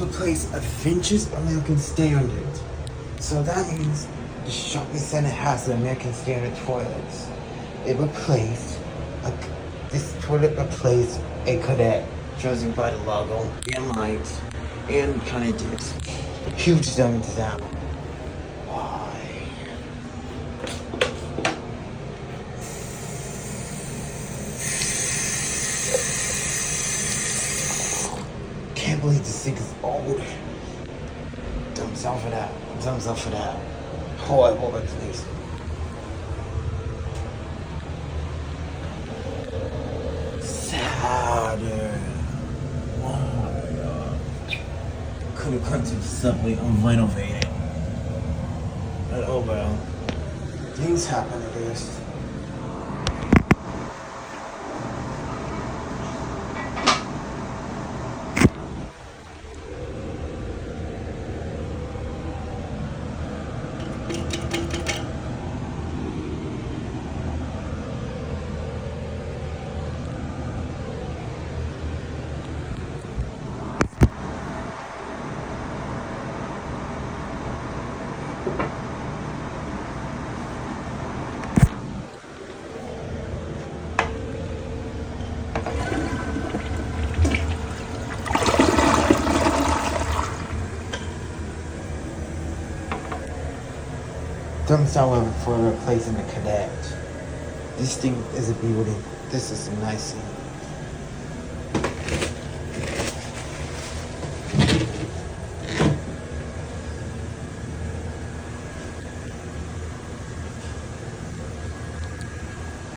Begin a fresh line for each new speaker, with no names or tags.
must replace Adventures American Standard. So that means the shopping center has the American Standard toilets. This toilet replaced a Cadet, judging by the logo and lights, and kind of dips. Huge damage to that. Why? Can't believe this thing is old. Thumbs up for that. Thumbs up for that. Horrible replace. Oh my god. Could have come to the subway on renovating. But oh well. Things happen, I guess. Thumbs down for replacing the Cadet. This thing is a beauty. This is a nice thing.